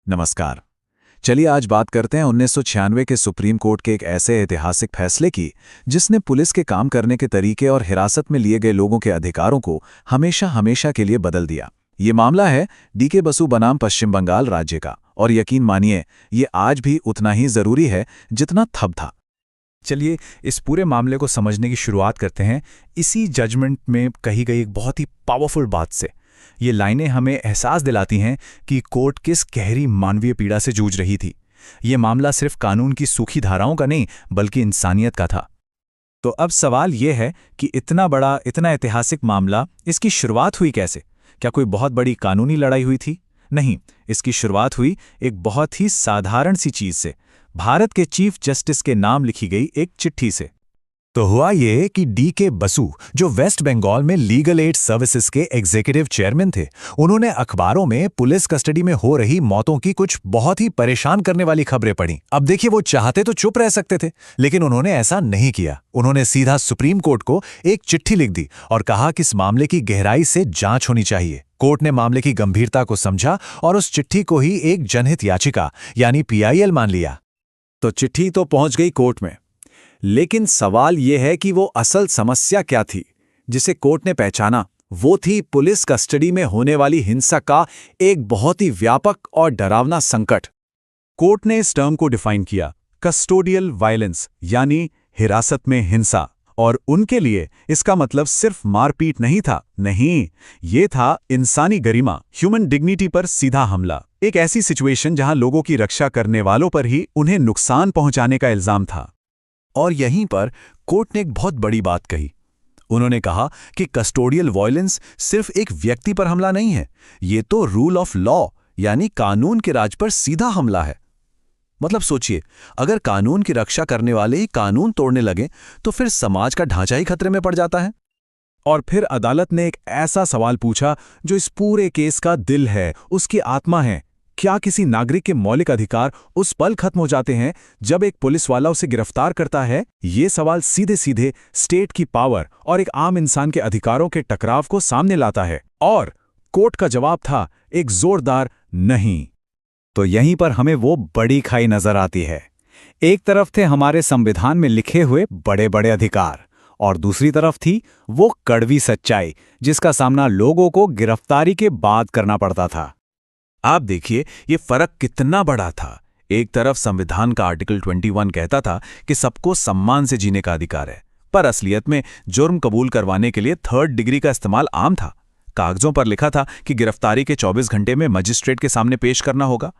नमस्कार। चलिए आज बात करते हैं 1996 के सुप्रीम कोर्ट के एक ऐसे ऐतिहासिक फैसले की जिसने पुलिस के काम करने के तरीके और हिरासत में लिए गए लोगों के अधिकारों को हमेशा हमेशा के लिए बदल दिया। ये मामला है डीके बसु बनाम पश्चिम बंगाल राज्य का, और यकीन मानिए ये आज भी उतना ही जरूरी है जितना तब था। चलिए इस पूरे मामले को समझने की शुरुआत करते हैं इसी जजमेंट में कही गई एक बहुत ही पावरफुल बात से। ये लाइनें हमें एहसास दिलाती हैं कि कोर्ट किस गहरी मानवीय पीड़ा से जूझ रही थी। ये मामला सिर्फ कानून की सूखी धाराओं का नहीं बल्कि इंसानियत का था। तो अब सवाल ये है कि इतना बड़ा, इतना ऐतिहासिक मामला, इसकी शुरुआत हुई कैसे? क्या कोई बहुत बड़ी कानूनी लड़ाई हुई थी? नहीं, इसकी शुरुआत हुई एक बहुत ही साधारण सी चीज से, भारत के चीफ जस्टिस के नाम लिखी गई एक चिट्ठी से। तो हुआ ये कि डीके बसु, जो वेस्ट बंगाल में लीगल एड सर्विसेज के एग्जीक्यूटिव चेयरमैन थे, उन्होंने अखबारों में पुलिस कस्टडी में हो रही मौतों की कुछ बहुत ही परेशान करने वाली खबरें पढ़ी। अब देखिए, वो चाहते तो चुप रह सकते थे, लेकिन उन्होंने ऐसा नहीं किया। उन्होंने सीधा सुप्रीम कोर्ट को एक चिट्ठी लिख दी और कहा कि इस मामले की गहराई से जांच होनी चाहिए। कोर्ट ने मामले की गंभीरता को समझा और उस चिट्ठी को ही एक जनहित याचिका यानी PIL मान लिया। तो चिट्ठी तो पहुंच गई कोर्ट में, लेकिन सवाल यह है कि वो असल समस्या क्या थी जिसे कोर्ट ने पहचाना। वो थी पुलिस कस्टडी में होने वाली हिंसा का एक बहुत ही व्यापक और डरावना संकट। कोर्ट ने इस टर्म को डिफाइन किया, कस्टोडियल वायलेंस यानी हिरासत में हिंसा। और उनके लिए इसका मतलब सिर्फ मारपीट नहीं था, नहीं, ये था इंसानी गरिमा, ह्यूमन डिग्निटी पर सीधा हमला। एक ऐसी सिचुएशन जहां लोगों की रक्षा करने वालों पर ही उन्हें नुकसान पहुंचाने का इल्जाम था। और यहीं पर कोर्ट ने एक बहुत बड़ी बात कही। उन्होंने कहा कि कस्टोडियल वायलेंस सिर्फ एक व्यक्ति पर हमला नहीं है, ये तो रूल ऑफ लॉ यानी कानून के राज पर सीधा हमला है। मतलब सोचिए, अगर कानून की रक्षा करने वाले ही कानून तोड़ने लगे तो फिर समाज का ढांचा ही खतरे में पड़ जाता है। और फिर अदालत ने एक ऐसा सवाल पूछा जो इस पूरे केस का दिल है, उसकी आत्मा है। क्या किसी नागरिक के मौलिक अधिकार उस पल खत्म हो जाते हैं जब एक पुलिस वाला उसे गिरफ्तार करता है? ये सवाल सीधे सीधे स्टेट की पावर और एक आम इंसान के अधिकारों के टकराव को सामने लाता है। और कोर्ट का जवाब था एक जोरदार नहीं। तो यहीं पर हमें वो बड़ी खाई नजर आती है। एक तरफ थे हमारे संविधान में लिखे हुए बड़े बड़े अधिकार, और दूसरी तरफ थी वो कड़वी सच्चाई जिसका सामना लोगों को गिरफ्तारी के बाद करना पड़ता था। आप देखिए ये फर्क कितना बड़ा था। एक तरफ संविधान का आर्टिकल 21 कहता था कि सबको सम्मान से जीने का अधिकार है, पर असलियत में जुर्म कबूल करवाने के लिए 3rd डिग्री का इस्तेमाल आम था। कागजों पर लिखा था कि गिरफ्तारी के 24 घंटे में मजिस्ट्रेट के सामने पेश करना होगा।